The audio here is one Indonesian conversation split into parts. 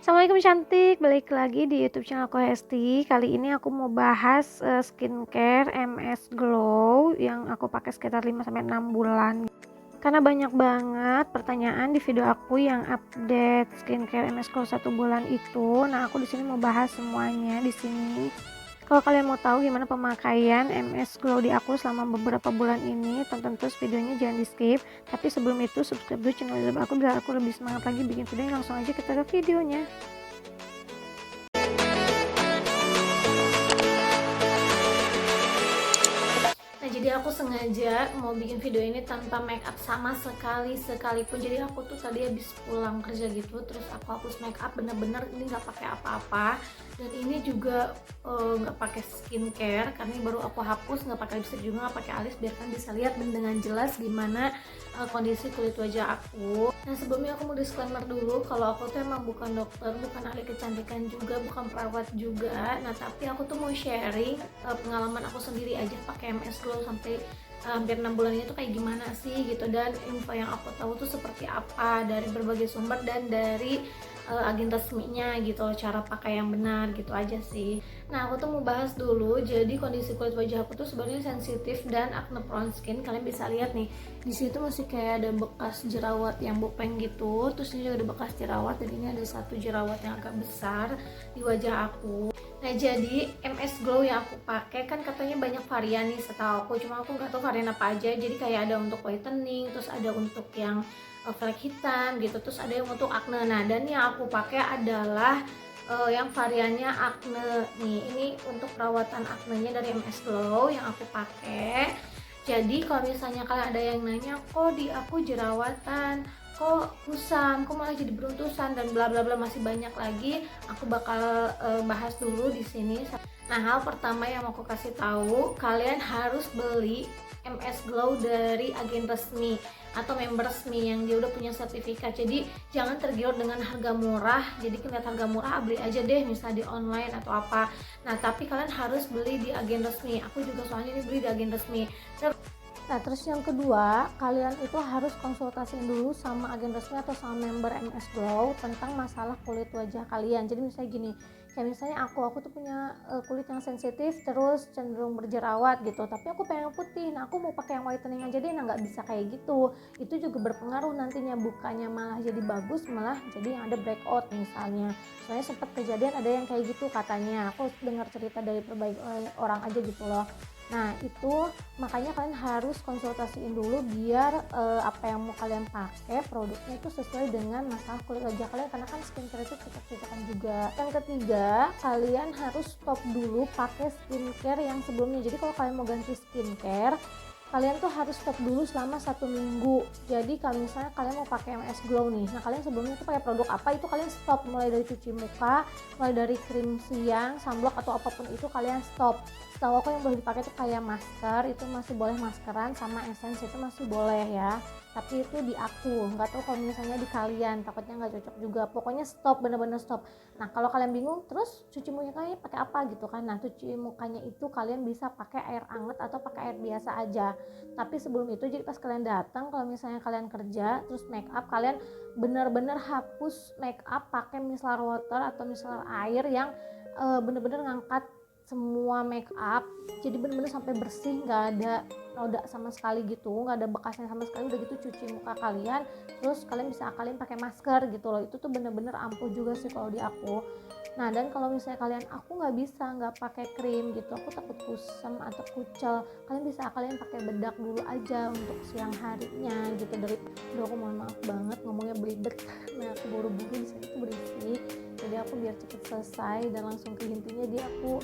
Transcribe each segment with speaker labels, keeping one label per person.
Speaker 1: Assalamualaikum cantik, balik lagi di YouTube channel aku Hesti. Kali ini aku mau bahas skincare MS Glow yang aku pakai sekitar 5-6 bulan. Karena banyak banget pertanyaan di video aku yang update skincare MS Glow 1 bulan itu. Nah, aku di sini mau bahas semuanya di sini. Kalau kalian mau tahu gimana pemakaian MS Glow di aku selama beberapa bulan ini, tonton terus videonya, jangan di skip. Tapi sebelum itu subscribe dulu channel YouTube aku biar aku lebih semangat lagi bikin videonya. Langsung aja kita ke videonya. Nah, jadi aku sengaja mau bikin video ini tanpa make up sama sekali sekalipun. Jadi aku tuh tadi habis pulang kerja gitu, terus aku hapus make up, bener-bener ini nggak pakai apa-apa. Dan ini juga nggak pakai skincare karena ini baru aku hapus, nggak pakai lipstick juga, nggak pakai alis, biar kan bisa lihat dengan jelas gimana kondisi kulit wajah aku. Nah, sebelumnya aku mau disclaimer dulu kalau aku tuh emang bukan dokter, bukan ahli kecantikan juga, bukan perawat juga. Nah, tapi aku tuh mau sharing pengalaman aku sendiri aja pakai MS Glow sampai hampir 6 bulan ini tuh kayak gimana sih gitu, dan info yang aku tahu tuh seperti apa dari berbagai sumber dan dari agen resminya gitu, cara pakai yang benar gitu aja sih. Nah, aku tuh mau bahas dulu. Jadi kondisi kulit wajah aku tuh sebenarnya sensitif dan acne prone skin. Kalian bisa lihat nih, di situ masih kayak ada bekas jerawat yang bopeng gitu. Terus ini juga ada bekas jerawat, dan ini ada satu jerawat yang agak besar di wajah aku. Nah, jadi MS Glow yang aku pakai kan katanya banyak varian nih setahu aku, cuma aku nggak tahu varian apa aja. Jadi kayak ada untuk whitening, terus ada untuk yang flek hitam gitu, terus ada yang untuk acne. Nah, dan yang aku pakai adalah yang variannya acne nih. Ini untuk perawatan acnenya dari MS Glow yang aku pakai. Jadi kalau misalnya kalian ada yang nanya, kok di aku jerawatan, kok kusam, kok malah jadi beruntusan, dan bla bla bla, masih banyak lagi, aku bakal bahas dulu di sini. Nah, hal pertama yang mau aku kasih tahu, kalian harus beli MS Glow dari agen resmi atau member resmi yang dia udah punya sertifikat. Jadi jangan tergiur dengan harga murah. Jadi ngeliat harga murah, beli aja deh misalnya di online atau apa. Nah, tapi kalian harus beli di agen resmi. Aku juga soalnya ini beli di agen resmi. Nah, terus yang kedua, kalian itu harus konsultasiin dulu sama agen resmi atau sama member MS Glow tentang masalah kulit wajah kalian. Jadi misalnya gini, kayak misalnya aku tuh punya kulit yang sensitif, terus cenderung berjerawat gitu, tapi aku pengen putih. Nah, aku mau pakai yang whitening aja deh. Nah, nggak bisa kayak gitu. Itu juga berpengaruh nantinya, bukannya malah jadi bagus, malah jadi yang ada breakout misalnya. Soalnya sempat kejadian ada yang kayak gitu katanya. Aku dengar cerita dari berbagai orang aja gitu loh. Nah, itu makanya kalian harus konsultasiin dulu biar apa yang mau kalian pakai produknya itu sesuai dengan masalah kulit wajah kalian, karena kan skincare itu cocok-cocokan juga. Yang ketiga, kalian harus stop dulu pakai skincare yang sebelumnya. Jadi kalau kalian mau ganti skincare, kalian tuh harus stop dulu selama 1 minggu. Jadi kalau misalnya kalian mau pakai MS Glow nih, nah kalian sebelumnya tuh pakai produk apa, itu kalian stop. Mulai dari cuci muka, mulai dari krim siang, sunblock atau apapun itu kalian stop. Setahu aku yang boleh dipakai tuh kayak masker, itu masih boleh maskeran, sama essence itu masih boleh ya. Tapi itu di aku, nggak tahu kalau misalnya di kalian, takutnya nggak cocok juga. Pokoknya stop, bener-bener stop. Nah, kalau kalian bingung, terus cuci mukanya pakai apa gitu kan? Nah, cuci mukanya itu kalian bisa pakai air anget atau pakai air biasa aja. Tapi sebelum itu, jadi pas kalian datang, kalau misalnya kalian kerja terus make up, kalian bener-bener hapus make up pakai micellar water atau micellar air yang bener-bener ngangkat semua make up. Jadi bener-bener sampai bersih, nggak ada noda sama sekali gitu, nggak ada bekasnya sama sekali. Udah gitu cuci muka kalian, terus kalian bisa akalin pakai masker gitu loh. Itu tuh bener-bener ampuh juga sih kalau di aku. Nah, dan kalau misalnya kalian, aku nggak bisa nggak pakai krim gitu, aku takut kusam atau kucel, kalian bisa kalian pakai bedak dulu aja untuk siang harinya gitu. Dari aku mohon maaf banget ngomongnya belibet. Nah, aku buru-buru di sini tuh berisik, jadi aku biar cepet selesai dan langsung ke intinya, dia aku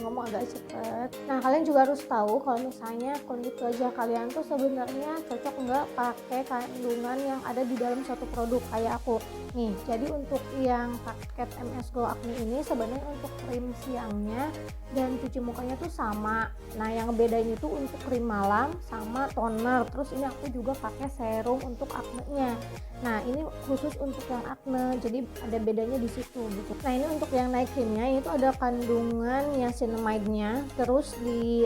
Speaker 1: ngomong agak cepet. Nah, kalian juga harus tahu kalau misalnya kulit wajah kalian tuh sebenarnya cocok nggak pakai kandungan yang ada di dalam suatu produk kayak aku nih. Jadi untuk yang paket MS Glow Acne ini sebenarnya untuk krim siangnya dan cuci mukanya tuh sama. Nah, yang bedain itu untuk krim malam sama toner. Terus ini aku juga pakai serum untuk acne-nya. Nah, ini khusus untuk yang acne, jadi ada bedanya di situ gitu. Nah, ini untuk yang night creamnya itu ada kandungan niacinamide-nya, terus di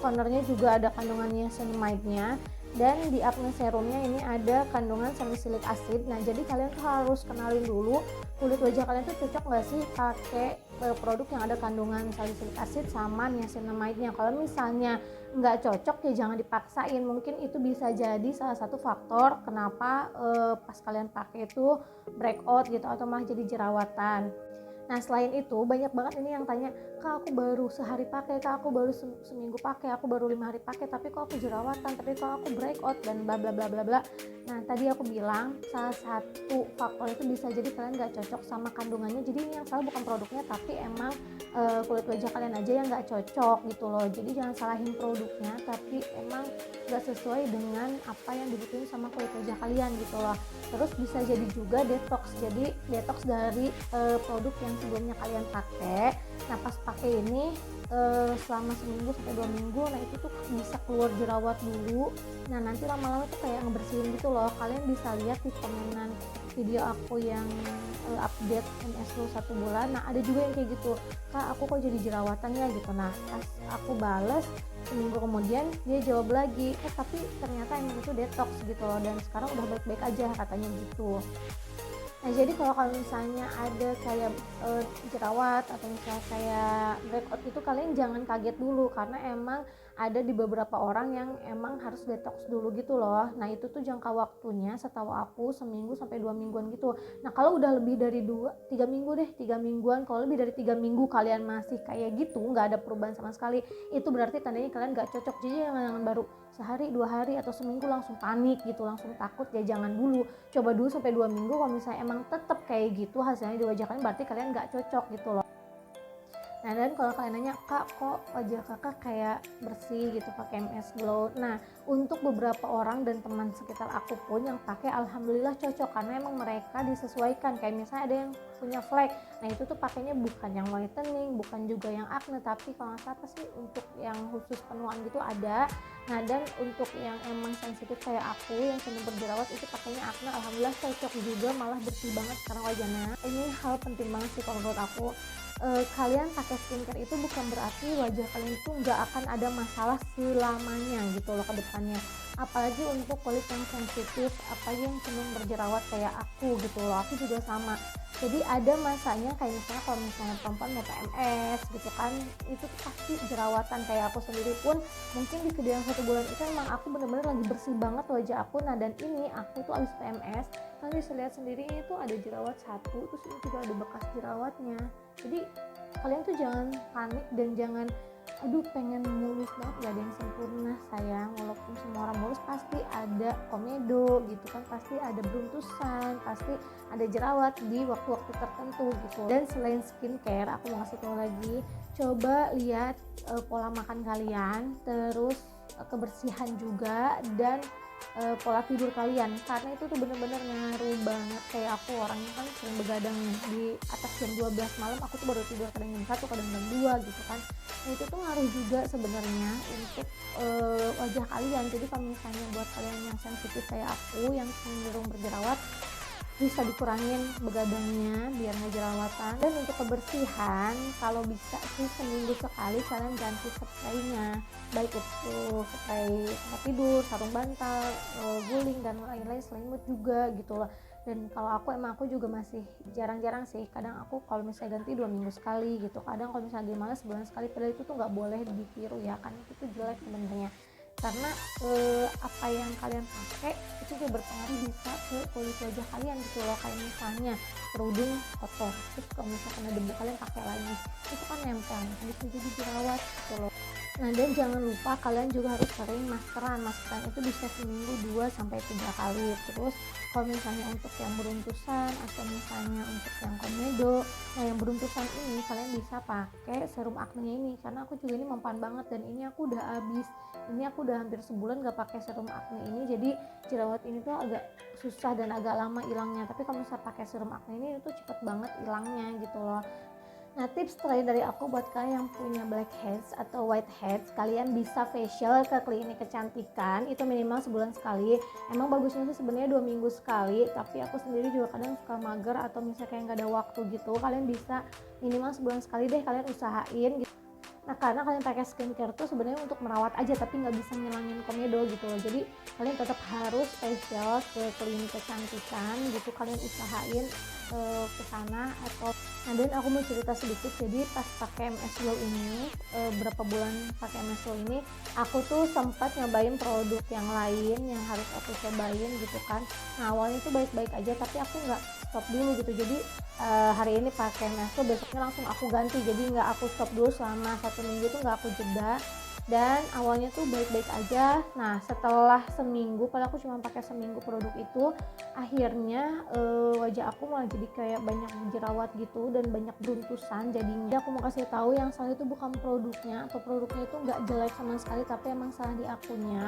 Speaker 1: tonernya juga ada kandungan niacinamide-nya, dan di acne serumnya ini ada kandungan salicylic acid. Nah, jadi kalian tuh harus kenalin dulu kulit wajah kalian tuh cocok nggak sih pakai produk yang ada kandungan salicylic acid sama niacinamide-nya. Kalau misalnya nggak cocok ya jangan dipaksain, mungkin itu bisa jadi salah satu faktor kenapa pas kalian pakai itu breakout gitu atau malah jadi jerawatan. Nah selain itu banyak banget ini yang tanya, kak aku baru sehari pakai, kak aku baru seminggu pakai, aku baru 5 hari pakai, tapi kok aku jerawatan, tapi kok aku breakout dan bla bla bla bla bla. Nah tadi aku bilang salah satu faktor itu bisa jadi kalian nggak cocok sama kandungannya. Jadi ini yang salah bukan produknya tapi emang kulit wajah kalian aja yang nggak cocok gitu loh. Jadi jangan salahin produknya, tapi emang nggak sesuai dengan apa yang dibutuhin sama kulit wajah kalian gitu loh. Terus bisa jadi juga detox, jadi detox dari produk yang sebelumnya kalian pakai. Nah pas pakai ini selama seminggu sampai 2 minggu, nah itu tuh bisa keluar jerawat dulu. Nah nanti lama-lama tuh kayak ngebersihin gitu loh. Kalian bisa lihat di komenan video aku yang update MS lu 1 bulan. Nah ada juga yang kayak gitu, kak aku kok jadi jerawatan ya gitu. Nah pas aku bales seminggu kemudian dia jawab lagi, tapi ternyata emang itu detox gitu loh, dan sekarang udah baik-baik aja katanya gitu. Nah jadi kalau misalnya ada kayak jerawat atau misalnya kayak breakout itu, kalian jangan kaget dulu karena emang ada di beberapa orang yang emang harus detox dulu gitu loh. Nah itu tuh jangka waktunya setahu aku seminggu sampai 2 mingguan gitu. Nah kalau udah lebih dari 3 minggu deh, 3 mingguan, kalau lebih dari 3 minggu kalian masih kayak gitu nggak ada perubahan sama sekali, itu berarti tandanya kalian nggak cocok. Jadi jangan baru sehari 2 hari atau seminggu langsung panik gitu, langsung takut, ya jangan dulu. Coba dulu sampai 2 minggu, kalau misalnya emang tetap kayak gitu hasilnya di wajah kalian, berarti kalian nggak cocok gitu loh. Nah dan kalau kalian nanya, kak kok wajah kakak kayak bersih gitu pakai MS Glow, nah untuk beberapa orang dan teman sekitar aku pun yang pakai alhamdulillah cocok, karena emang mereka disesuaikan. Kayak misalnya ada yang punya flek, nah itu tuh pakainya bukan yang whitening, bukan juga yang acne, tapi kalau nggak salah sih untuk yang khusus penuaan gitu ada. Nah dan untuk yang emang sensitif kayak aku yang cenderung berjerawat itu pakainya acne, alhamdulillah cocok juga, malah bersih banget sekarang wajahnya. Ini hal penting banget sih kalau menurut aku. Kalian pakai skincare itu bukan berarti wajah kalian itu nggak akan ada masalah selamanya gitu loh ke depannya. Apalagi untuk kulit yang sensitif, apalagi yang cenderung berjerawat kayak aku gitu loh, aku juga sama. Jadi ada masanya kayak misalnya kalau misalnya perempuan mau PMS gitu kan, itu tuh pasti jerawatan. Kayak aku sendiri pun mungkin di video yang 1 bulan itu emang aku bener-bener lagi bersih banget wajah aku. Nah dan ini aku tuh abis PMS, kalian bisa lihat sendiri ini tuh ada jerawat 1, terus ini juga ada bekas jerawatnya. Jadi kalian tuh jangan panik dan jangan aduh pengen mulus banget, gak ada yang sempurna sayang. Walaupun semua orang mulus pasti ada komedo gitu kan, pasti ada beruntusan, pasti ada jerawat di waktu-waktu tertentu gitu. Dan selain skincare aku mau ngasih tau lagi, coba lihat pola makan kalian, terus kebersihan juga, dan pola tidur kalian, karena itu tuh bener-bener ngaruh banget. Kayak aku orangnya kan sering begadang di atas jam 12 malam, aku tuh baru tidur kadang jam 1 kadang jam 2 gitu kan. Nah itu tuh ngaruh juga sebenarnya untuk wajah kalian. Jadi kalau misalnya buat kalian yang sensitif kayak aku yang cenderung berjerawat, bisa dikurangin begadangnya biar nggak jerawatan. Dan untuk kebersihan, kalau bisa sih seminggu sekali kalian ganti spraynya, baik itu spray tempat tidur, sarung bantal, guling dan lain-lain, selimut juga gitu loh. Dan kalau aku juga masih jarang-jarang sih, kadang aku kalau misalnya ganti 2 minggu sekali gitu, kadang kalau misalnya lagi males sebulan sekali, padahal itu tuh nggak boleh ditiru ya kan, itu tuh jelek sebenarnya. Karena apa yang kalian pakai itu juga berpengaruh bisa ke kulit wajah kalian gitu loh. Kayak misalnya kerudung kotor, terus kalau misalnya kena debu kalian pakai lagi, itu kan nempel, bisa jadi jerawat gitu loh. Nah dan jangan lupa kalian juga harus sering maskeran itu bisa seminggu 2-3 kali. Terus kalau misalnya untuk yang beruntusan atau misalnya untuk yang komedo, nah yang beruntusan ini kalian bisa pakai serum acne ini, karena aku juga ini mempan banget, dan ini aku udah habis. Ini aku udah hampir sebulan gak pakai serum acne ini, jadi jerawat ini tuh agak susah dan agak lama hilangnya. Tapi kalau misalnya pakai serum acne ini itu cepet banget hilangnya gitu loh. Nah tips terakhir dari aku buat kalian yang punya blackheads atau whiteheads, kalian bisa facial ke klinik kecantikan, itu minimal sebulan sekali. Emang bagusnya sih sebenarnya 2 minggu sekali, tapi aku sendiri juga kadang suka mager atau misalnya kayak nggak ada waktu gitu. Kalian bisa minimal sebulan sekali deh kalian usahain gitu. Nah karena kalian pakai skincare tuh sebenarnya untuk merawat aja tapi nggak bisa ngilangin komedo gitu loh, jadi kalian tetap harus facial ke klinik kecantikan gitu, kalian usahain ke sana atau. Nah dan aku mau cerita sedikit, jadi pas pakai MS Glow ini berapa bulan pakai MS Glow ini aku tuh sempat nyobain produk yang lain yang harus aku cobain gitu kan. Nah awalnya tuh baik-baik aja tapi aku nggak stop dulu gitu, jadi hari ini pakai MS Glow besoknya langsung aku ganti, jadi nggak aku stop dulu selama 1 minggu tuh nggak aku jeda. Dan awalnya tuh baik-baik aja. Nah setelah seminggu, padahal aku cuma pakai seminggu produk itu, akhirnya wajah aku malah jadi kayak banyak jerawat gitu dan banyak beruntusan. Jadinya aku mau kasih tahu yang salah itu bukan produknya, atau produknya itu nggak jelek sama sekali, tapi emang salah di akunya.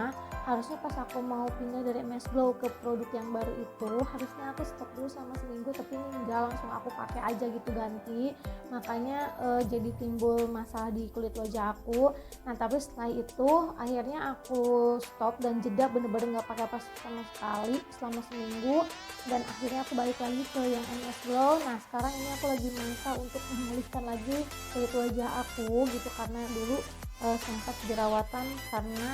Speaker 1: Harusnya pas aku mau pindah dari MS Glow ke produk yang baru itu, harusnya aku stop dulu selama seminggu, tapi ini enggak, langsung aku pakai aja gitu ganti. Makanya jadi timbul masalah di kulit wajah aku. Nah tapi setelah itu akhirnya aku stop dan jeda, bener-bener nggak pakai apa sama sekali selama seminggu, dan akhirnya aku balik lagi ke yang MS Glow. Nah sekarang ini aku lagi berusaha untuk memulihkan lagi kulit wajah aku gitu, karena dulu sempat jerawatan karena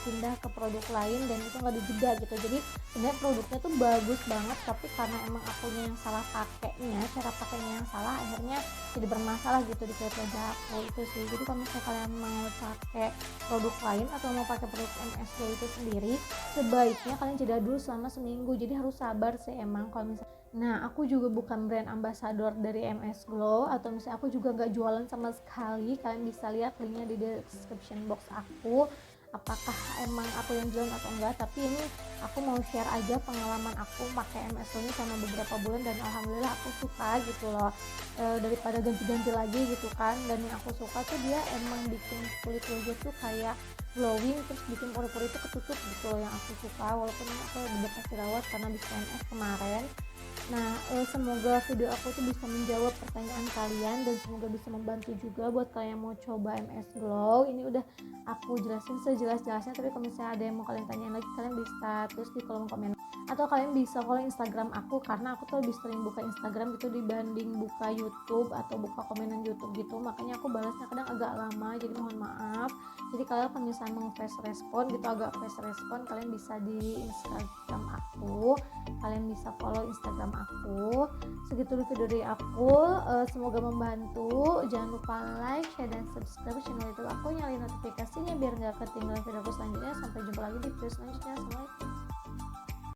Speaker 1: pindah ke produk lain dan itu nggak dijeda gitu. Jadi sebenarnya produknya tuh bagus banget, tapi karena emang akunya yang salah pakainya, cara pakainya yang salah, akhirnya jadi bermasalah gitu di kulit wajah aku itu sih. Jadi kalau misalnya kalian mau pakai produk lain atau mau pakai produk MS Glow itu sendiri, sebaiknya kalian jeda dulu selama seminggu, jadi harus sabar sih emang kalau misalnya. Nah aku juga bukan brand ambassador dari MS Glow, atau misalnya aku juga nggak jualan sama sekali, kalian bisa lihat linknya di description box aku apakah emang aku yang jualan atau enggak. Tapi ini aku mau share aja pengalaman aku pakai MS Glow ini selama beberapa bulan, dan alhamdulillah aku suka gitu loh. Daripada ganti-ganti lagi gitu kan, dan yang aku suka tuh dia emang bikin kulit wajah tuh kayak glowing, terus bikin pori-pori itu ketutup gitu loh, yang aku suka. Walaupun aku bekas jerawat karena di PNS kemarin. Nah semoga video aku tuh bisa menjawab pertanyaan kalian, dan semoga bisa membantu juga buat kalian yang mau coba MS Glow. Ini udah aku jelasin sejelas-jelasnya, tapi kalau misalnya ada yang mau kalian tanyain lagi, kalian bisa tulis di kolom komen, atau kalian bisa follow Instagram aku, karena aku tuh lebih sering buka Instagram gitu dibanding buka YouTube atau buka komenan YouTube gitu, makanya aku balasnya kadang agak lama, jadi mohon maaf. Jadi kalian kalau misalnya mau fast respon gitu, agak fast respon, kalian bisa di Instagram aku, kalian bisa follow Instagram aku. Segitu dulu video dari aku, semoga membantu. Jangan lupa like, share, dan subscribe channel YouTube aku, nyalain notifikasinya biar nggak ketinggalan video aku selanjutnya. Sampai jumpa lagi di video selanjutnya. Assalamualaikum.